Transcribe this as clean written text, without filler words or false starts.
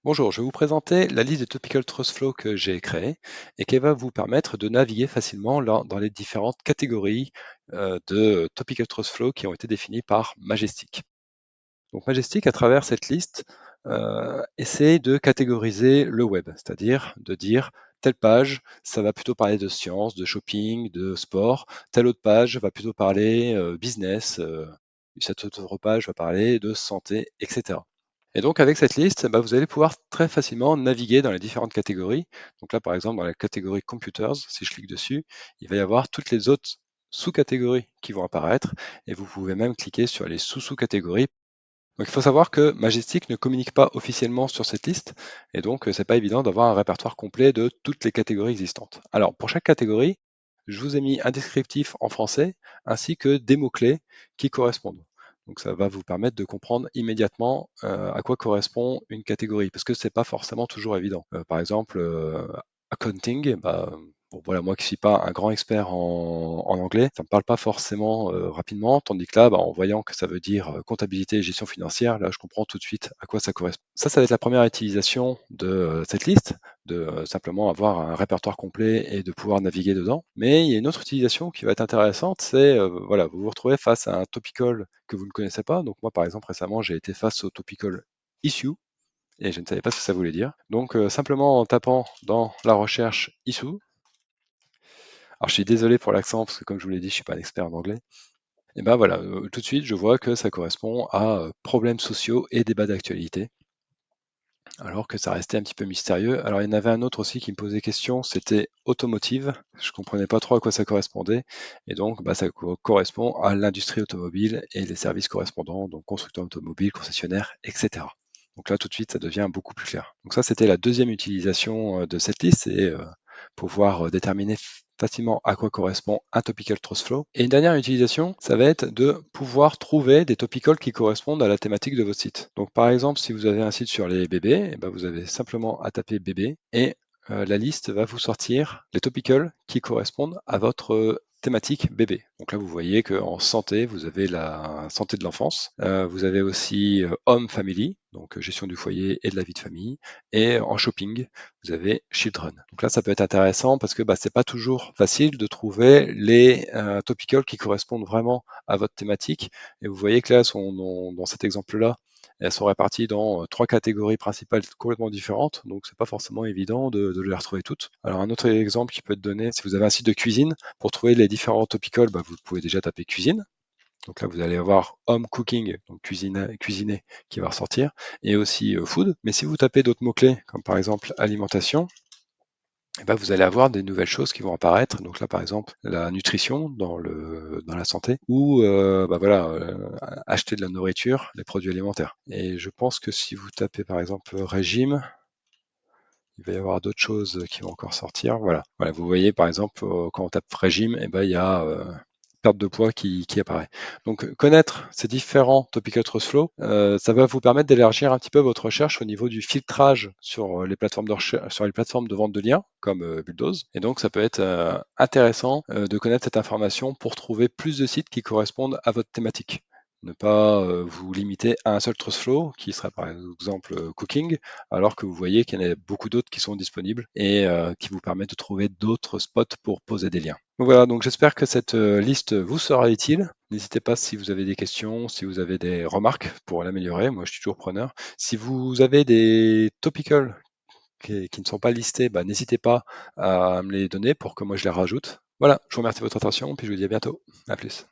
Bonjour, je vais vous présenter la liste des Topical Trust Flow que j'ai créée et qui va vous permettre de naviguer facilement dans les différentes catégories de Topical Trust Flow qui ont été définies par Majestic. Donc Majestic, à travers cette liste, essaie de catégoriser le web, c'est-à-dire de dire telle page, ça va plutôt parler de science, de shopping, de sport, telle autre page va plutôt parler business, cette autre page va parler de santé, etc. Et donc avec cette liste, bah, vous allez pouvoir très facilement naviguer dans les différentes catégories. Donc là, par exemple, dans la catégorie Computers, si je clique dessus, il va y avoir toutes les autres sous-catégories qui vont apparaître et vous pouvez même cliquer sur les sous-sous-catégories. Donc il faut savoir que Majestic ne communique pas officiellement sur cette liste et donc c'est pas évident d'avoir un répertoire complet de toutes les catégories existantes. Alors pour chaque catégorie, je vous ai mis un descriptif en français ainsi que des mots-clés qui correspondent. Donc ça va vous permettre de comprendre immédiatement à quoi correspond une catégorie parce que c'est pas forcément toujours évident. Par exemple, accounting, bah, bon, voilà, moi qui suis pas un grand expert en anglais, ça me parle pas forcément rapidement, tandis que là, bah, en voyant que ça veut dire comptabilité et gestion financière, là, je comprends tout de suite à quoi ça correspond. Ça va être la première utilisation de cette liste, de simplement avoir un répertoire complet et de pouvoir naviguer dedans. Mais il y a une autre utilisation qui va être intéressante, c'est voilà, vous vous retrouvez face à un topical que vous ne connaissez pas. Donc moi, par exemple, récemment, j'ai été face au topical issue et je ne savais pas ce que ça voulait dire. Donc simplement en tapant dans la recherche issue, alors je suis désolé pour l'accent parce que comme je vous l'ai dit, je suis pas un expert en anglais. Et ben voilà, tout de suite je vois que ça correspond à problèmes sociaux et débats d'actualité, alors que ça restait un petit peu mystérieux. Alors il y en avait un autre aussi qui me posait question, c'était automotive. Je comprenais pas trop à quoi ça correspondait, et donc bah, ça correspond à l'industrie automobile et les services correspondants, donc constructeurs automobiles, concessionnaires, etc. Donc là tout de suite ça devient beaucoup plus clair. Donc ça c'était la deuxième utilisation de cette liste, c'est pouvoir déterminer facilement à quoi correspond un topical trust flow. Et une dernière utilisation, ça va être de pouvoir trouver des topicals qui correspondent à la thématique de votre site. Donc par exemple, si vous avez un site sur les bébés, eh ben, vous avez simplement à taper bébé et la liste va vous sortir les topicals qui correspondent à votre thématique bébé. Donc là, vous voyez qu'en santé, vous avez la santé de l'enfance. Vous avez aussi home family, donc gestion du foyer et de la vie de famille. Et en shopping, vous avez children. Donc là, ça peut être intéressant parce que bah, c'est pas toujours facile de trouver les topicals qui correspondent vraiment à votre thématique. Et vous voyez que là, dans cet exemple-là, elles sont réparties dans trois catégories principales complètement différentes, donc c'est pas forcément évident de les retrouver toutes. Alors un autre exemple qui peut être donné, si vous avez un site de cuisine, pour trouver les différents topicals, bah, vous pouvez déjà taper cuisine. Donc là, vous allez avoir home cooking, donc cuisiner qui va ressortir, et aussi food. Mais si vous tapez d'autres mots-clés, comme par exemple alimentation, eh ben, vous allez avoir des nouvelles choses qui vont apparaître. Donc là, par exemple, la nutrition dans la santé, ou bah voilà, acheter de la nourriture, les produits alimentaires. Et je pense que si vous tapez par exemple régime, il va y avoir d'autres choses qui vont encore sortir. Voilà, voilà, vous voyez par exemple quand on tape régime, eh ben, il y a perte de poids qui apparaît. Donc connaître ces différents topical trust flow, ça va vous permettre d'élargir un petit peu votre recherche au niveau du filtrage sur les plateformes de recherche, sur les plateformes de vente de liens comme Bulldoze. Et donc ça peut être intéressant de connaître cette information pour trouver plus de sites qui correspondent à votre thématique. Ne pas vous limiter à un seul trust flow qui sera par exemple cooking, alors que vous voyez qu'il y en a beaucoup d'autres qui sont disponibles et qui vous permettent de trouver d'autres spots pour poser des liens. Donc voilà, donc j'espère que cette liste vous sera utile. N'hésitez pas si vous avez des questions, si vous avez des remarques pour l'améliorer. Moi, je suis toujours preneur. Si vous avez des topicals qui ne sont pas listés, bah, n'hésitez pas à me les donner pour que moi je les rajoute. Voilà, je vous remercie de votre attention, puis je vous dis à bientôt. À plus.